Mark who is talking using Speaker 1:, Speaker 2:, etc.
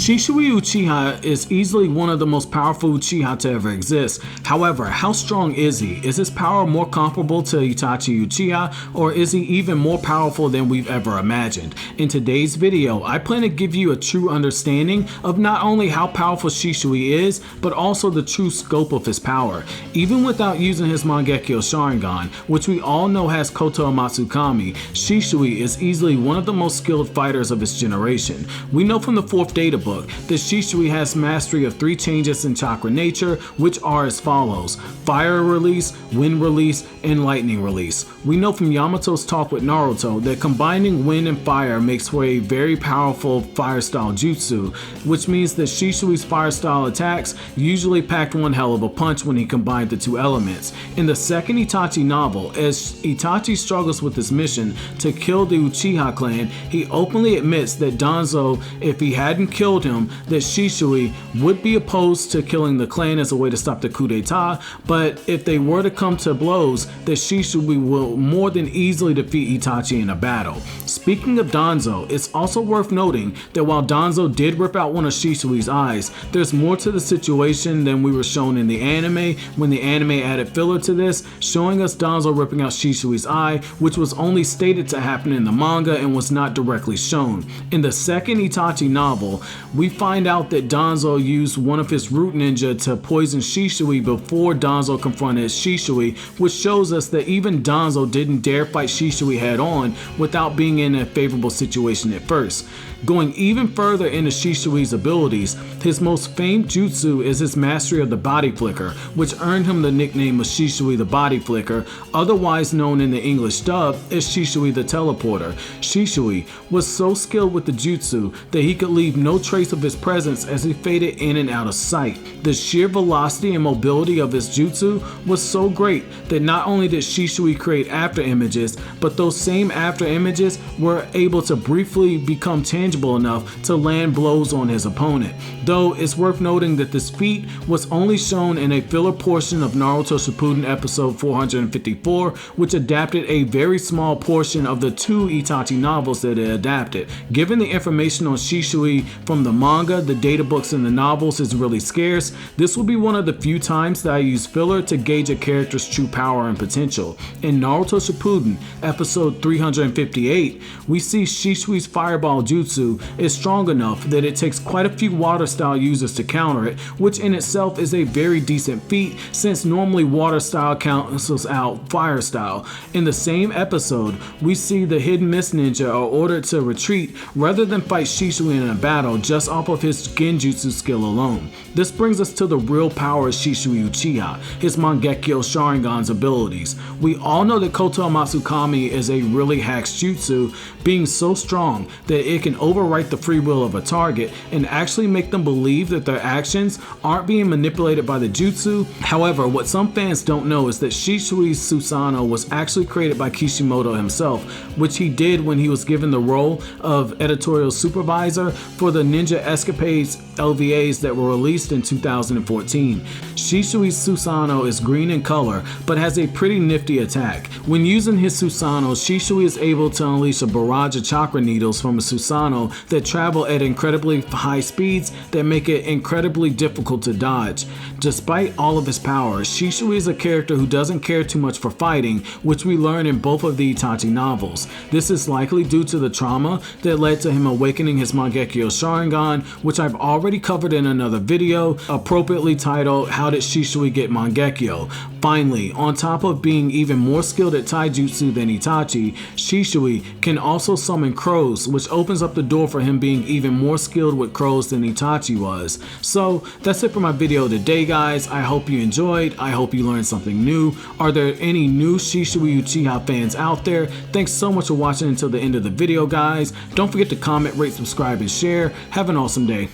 Speaker 1: Shisui Uchiha is easily one of the most powerful Uchiha to ever exist. However, how strong is he? Is his power more comparable to Itachi Uchiha, or is he even more powerful than we've ever imagined? In today's video, I plan to give you a true understanding of not only how powerful Shisui is, but also the true scope of his power. Even without using his Mangekyo Sharingan, which we all know has Koto Matsukami, Shisui is easily one of the most skilled fighters of his generation. We know from the 4th data book that Shisui has mastery of 3 changes in chakra nature, which are as follows: fire release, wind release, and lightning release. We know from Yamato's talk with Naruto that combining wind and fire makes for a very powerful fire style jutsu, which means that Shisui's fire style attacks usually packed one hell of a punch when he combined the 2 elements. In the second Itachi novel, as Itachi struggles with his mission to kill the Uchiha clan, he openly admits that Danzo, if he hadn't killed him, that Shisui would be opposed to killing the clan as a way to stop the coup d'etat, but if they were to come to blows, that Shisui will more than easily defeat Itachi in a battle. Speaking of Danzo, it's also worth noting that while Danzo did rip out one of Shisui's eyes, there's more to the situation than we were shown in the anime, when the anime added filler to this, showing us Danzo ripping out Shisui's eye, which was only stated to happen in the manga and was not directly shown. In the second Itachi novel, we find out that Danzo used one of his root ninja to poison Shisui before Danzo confronted Shisui, which shows us that even Danzo didn't dare fight Shisui head on without being in a favorable situation at first. Going even further into Shisui's abilities, his most famed jutsu is his mastery of the body flicker, which earned him the nickname of Shisui the Body Flicker, otherwise known in the English dub as Shisui the Teleporter. Shisui was so skilled with the jutsu that he could leave no trace of his presence as he faded in and out of sight. The sheer velocity and mobility of his jutsu was so great that not only did Shisui create after images, but those same after images were able to briefly become tangible enough to land blows on his opponent. Though it's worth noting that this feat was only shown in a filler portion of Naruto Shippuden episode 454, which adapted a very small portion of the 2 Itachi novels that it adapted. Given the information on Shisui from the manga, the data books, and the novels is really scarce, this will be one of the few times that I use filler to gauge a character's true power and potential. In Naruto Shippuden episode 358, we see Shisui's fireball jutsu is strong enough that it takes quite a few water style users to counter it, which in itself is a very decent feat since normally water style cancels out fire style. In the same episode, we see the hidden mist ninja are ordered to retreat rather than fight Shisui in a battle just off of his genjutsu skill alone. This brings us to the real power of Shisui Uchiha, his Mangekyo Sharingan's abilities. We all know that Koto Matsukami is a really hacked jutsu, being so strong that it can overwrite the free will of a target and actually make them believe that their actions aren't being manipulated by the jutsu. However, what some fans don't know is that Shisui's Susanoo was actually created by Kishimoto himself, which he did when he was given the role of editorial supervisor for the Ninja Escapades LVAs that were released in 2014. Shisui's Susanoo is green in color, but has a pretty nifty attack. When using his Susanoo, Shisui is able to unleash a barrage of chakra needles from a Susanoo that travel at incredibly high speeds that make it incredibly difficult to dodge. Despite all of his power, Shisui is a character who doesn't care too much for fighting, which we learn in both of the Itachi novels. This is likely due to the trauma that led to him awakening his Mangekyo Sharingan, which I've already covered in another video, appropriately titled How Did Shisui Get Mangekyo? Finally, on top of being even more skilled at taijutsu than Itachi, Shisui can also summon crows, which opens up the door for him being even more skilled with crows than Itachi was. So that's it for my video today, guys. I hope you enjoyed. I hope you learned something new. Are there any new Shisui Uchiha fans out there? Thanks so much for watching until the end of the video, guys. Don't forget to comment, rate, subscribe, and share. Have an awesome day.